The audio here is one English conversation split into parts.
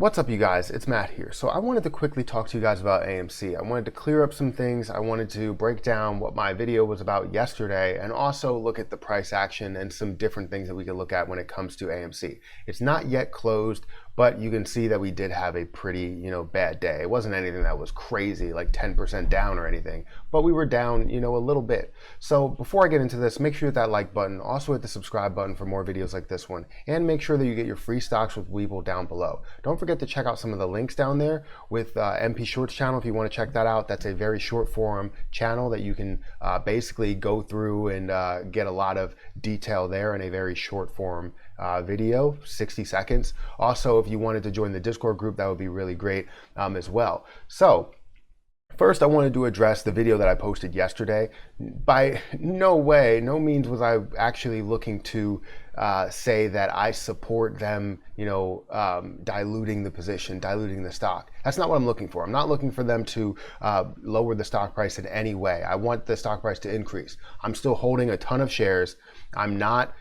What's up, you guys? It's Matt here. So I wanted to quickly talk to you guys about AMC. I wanted to clear up some things. I wanted to break down what my video was about yesterday and also look at the price action and some different things that we can look at when it comes to AMC. It's not yet closed, but you can see that we did have a pretty, bad day. It wasn't anything that was crazy, like 10% down or anything, but we were down, a little bit. So before I get into this, make sure you hit that like button. Also hit the subscribe button for more videos like this one, and make sure that you get your free stocks with Webull down below. Don't forget to check out some of the links down there with MP Shorts channel if you want to check that out. That's a very short form channel that you can basically go through and get a lot of detail there in a very short form video, 60 seconds. Also, if you wanted to join the Discord group, that would be really great as well. So first, I wanted to address the video that I posted yesterday. By no means was I actually looking to say that I support them, diluting the position, diluting the stock. That's not what I'm looking for. I'm not looking for them to lower the stock price in any way. I want the stock price to increase. I'm still holding a ton of shares. I'm not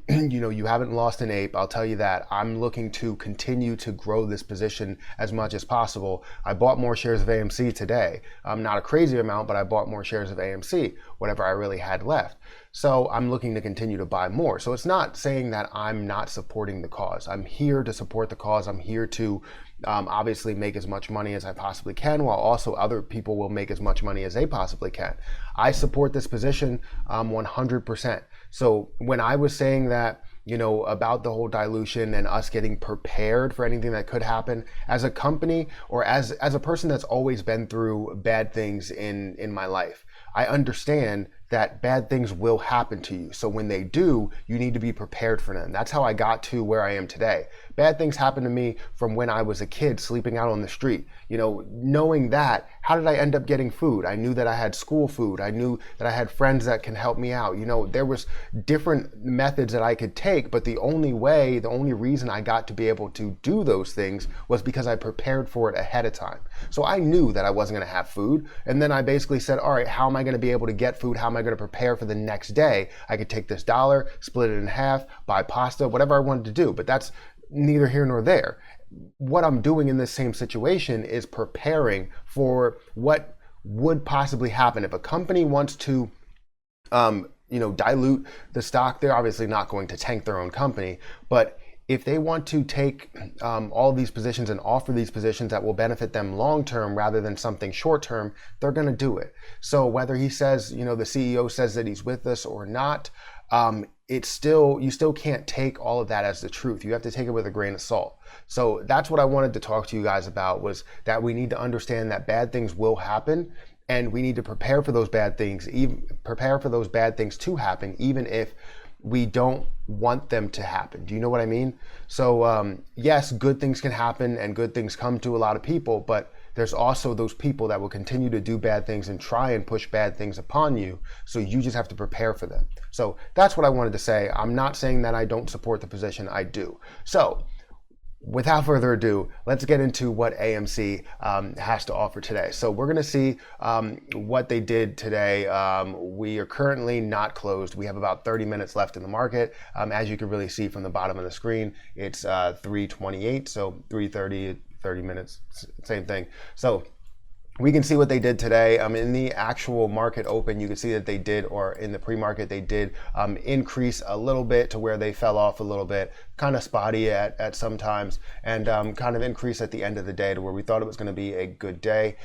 you haven't lost an ape, I'll tell you that. I'm looking to continue to grow this position as much as possible. I bought more shares of AMC today. Not a crazy amount, but I bought more shares of AMC, whatever I really had left. So I'm looking to continue to buy more. So it's not saying that I'm not supporting the cause. I'm here to support the cause. I'm here to obviously make as much money as I possibly can, while also other people will make as much money as they possibly can. I support this position 100%. So when I was saying that, about the whole dilution and us getting prepared for anything that could happen as a company, or as a person that's always been through bad things in my life, I understand that bad things will happen to you. So when they do, you need to be prepared for them. That's how I got to where I am today. Bad things happened to me from when I was a kid sleeping out on the street. Knowing that, how did I end up getting food? I knew that I had school food. I knew that I had friends that can help me out. There was different methods that I could take, but the only reason I got to be able to do those things was because I prepared for it ahead of time. So I knew that I wasn't going to have food. And then I basically said, all right, how am I going to be able to get food? How am I going to prepare for the next day? I could take this dollar, split it in half, buy pasta, whatever I wanted to do. But that's neither here nor there. What I'm doing in this same situation is preparing for what would possibly happen if a company wants to dilute the stock. They're obviously not going to tank their own company, but if they want to take all these positions and offer these positions that will benefit them long term rather than something short term, they're going to do it. So whether he says, the CEO says that he's with us or not, you still can't take all of that as the truth. You have to take it with a grain of salt. So that's what I wanted to talk to you guys about, was that we need to understand that bad things will happen, and we need to prepare for those bad things, to happen, even if we don't want them to happen. Do you know what I mean? So yes, good things can happen and good things come to a lot of people, but there's also those people that will continue to do bad things and try and push bad things upon you. So you just have to prepare for them. So that's what I wanted to say. I'm not saying that I don't support the position. I do. So without further ado, let's get into what AMC has to offer today. So we're going to see what they did today. We are currently not closed. We have about 30 minutes left in the market. As you can really see from the bottom of the screen, it's 3:28, so 3:30, 30 minutes, same thing. So we can see what they did today. In the actual market open, you can see that they did, or in the pre-market, they did increase a little bit to where they fell off a little bit, kind of spotty at sometimes, and kind of increase at the end of the day to where we thought it was going to be a good day.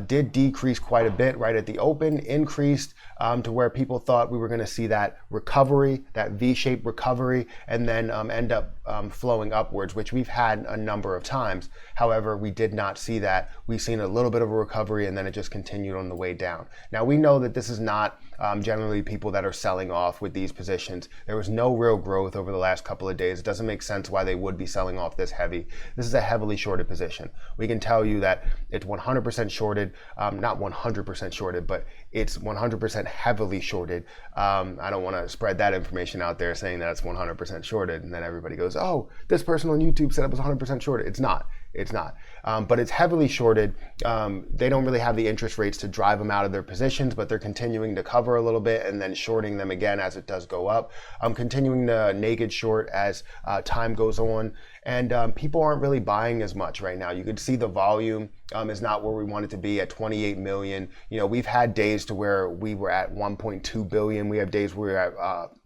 Did decrease quite a bit right at the open, increased to where people thought we were going to see that recovery, that V-shaped recovery, and then end up flowing upwards, which we've had a number of times. However, we did not see that. We've seen a little bit of a recovery, and then it just continued on the way down. Now, we know that this is not generally people that are selling off with these positions. There was no real growth over the last couple of days. It doesn't make sense why they would be selling off this heavy. This is a heavily shorted position. We can tell you that it's 100% shorted, not 100% shorted, but it's 100% heavily shorted. I don't want to spread that information out there saying that it's 100% shorted, and then everybody goes, oh, this person on YouTube said it was 100% shorted. It's not. It's not. But it's heavily shorted. They don't really have the interest rates to drive them out of their positions, but they're continuing to cover a little bit and then shorting them again as it does go up. Continuing to naked short as time goes on. And people aren't really buying as much right now. You could see the volume is not where we want it to be at 28 million. You know, we've had days to where we were at 1.2 billion. We have days where we're at,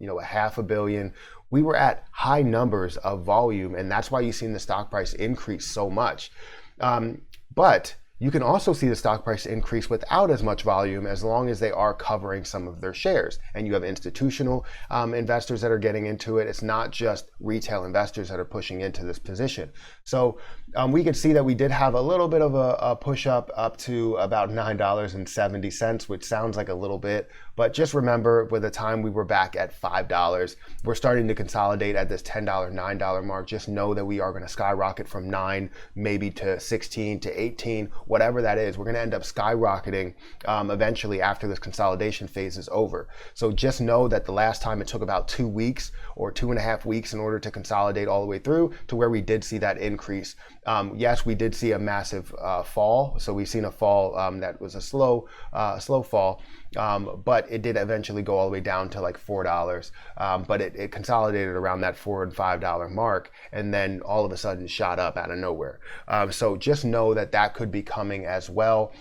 a half a billion. We were at high numbers of volume, and that's why you've seen the stock price increase so much. But you can also see the stock price increase without as much volume as long as they are covering some of their shares. And you have institutional investors that are getting into it. It's not just retail investors that are pushing into this position. So we could see that we did have a little bit of a push up to about $9.70, which sounds like a little bit. But just remember, by the time we were back at $5, we're starting to consolidate at this $10, $9 mark. Just know that we are going to skyrocket from 9, maybe to 16 to 18, whatever that is. We're going to end up skyrocketing eventually after this consolidation phase is over. So just know that the last time it took about 2 weeks or 2.5 weeks in order to consolidate all the way through to where we did see that increase. Yes, we did see a massive fall. So we've seen a fall that was a slow fall. But it did eventually go all the way down to like $4. But it consolidated around that $4 and $5 mark, and then all of a sudden shot up out of nowhere. So just know that that could be coming as well,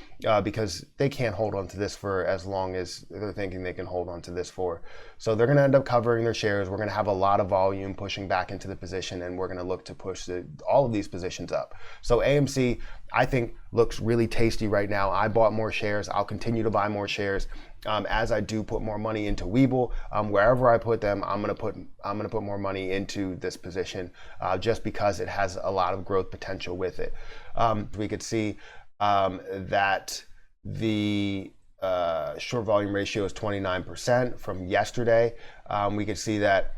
because they can't hold on to this for as long as they're thinking they can hold on to this for. So they're going to end up covering their shares. We're going to have a lot of volume pushing back into the position, and we're going to look to push all of these positions up. So AMC, I think, looks really tasty right now. I bought more shares. I'll continue to buy more shares as I do put more money into Webull. Wherever I put them, I'm gonna put more money into this position just because it has a lot of growth potential with it. We could see that the short volume ratio is 29% from yesterday. We could see that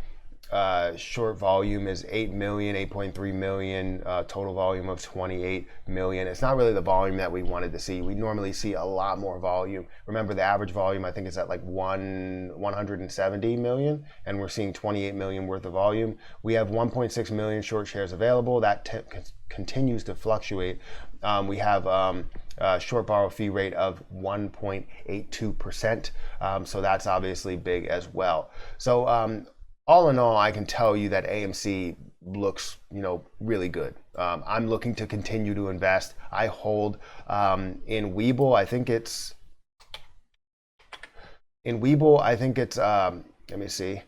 short volume is 8 million, 8.3 million, total volume of 28 million. It's not really the volume that we wanted to see. We normally see a lot more volume. Remember, the average volume, I think, is at like 170 million, and we're seeing 28 million worth of volume. We have 1.6 million short shares available. That continues to fluctuate. We have short borrow fee rate of 1.82%. So that's obviously big as well. So all in all, I can tell you that AMC looks, really good. I'm looking to continue to invest. I hold in Webull. I think it's let me see,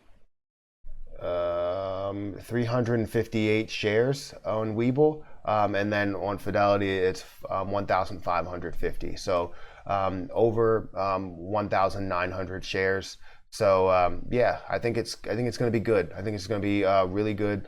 358 shares on Webull. And then on Fidelity, it's 1,550. So over 1,900 shares. So yeah, I think it's going to be good. I think it's going to be a really good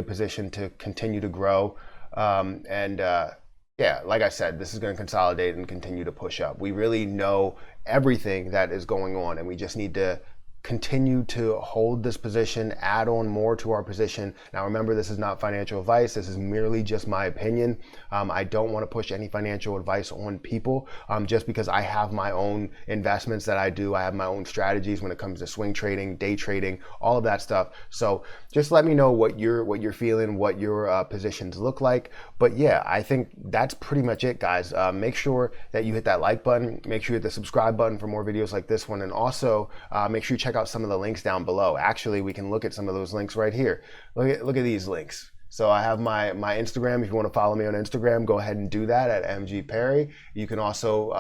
position to continue to grow. Yeah, like I said, this is going to consolidate and continue to push up. We really know everything that is going on, and we just need to continue to hold this position, add on more to our position. Now remember, this is not financial advice. This is merely just my opinion. I don't want to push any financial advice on people just because I have my own investments that I do. I have my own strategies when it comes to swing trading, day trading, all of that stuff. So just let me know what you're feeling, what your positions look like. But yeah, I think that's pretty much it, guys. Make sure that you hit that like button. Make sure you hit the subscribe button for more videos like this one. And also make sure you check out some of the links down below. Actually, we can look at some of those links right here. Look at these links. So I have my Instagram. If you want to follow me on Instagram, go ahead and do that at MG Perry. You can also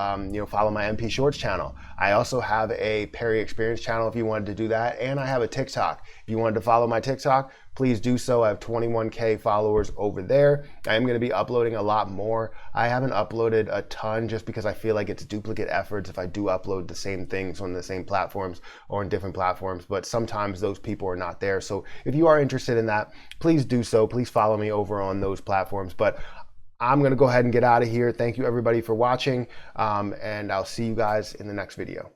follow my MP Shorts channel. I also have a Perry Experience channel if you wanted to do that, and I have a TikTok. If you wanted to follow my TikTok, please do so. I have 21K followers over there. I am going to be uploading a lot more. I haven't uploaded a ton just because I feel like it's duplicate efforts if I do upload the same things on the same platforms or on different platforms, but sometimes those people are not there. So if you are interested in that, please do so. Please follow me over on those platforms. But I'm going to go ahead and get out of here. Thank you everybody for watching, and I'll see you guys in the next video.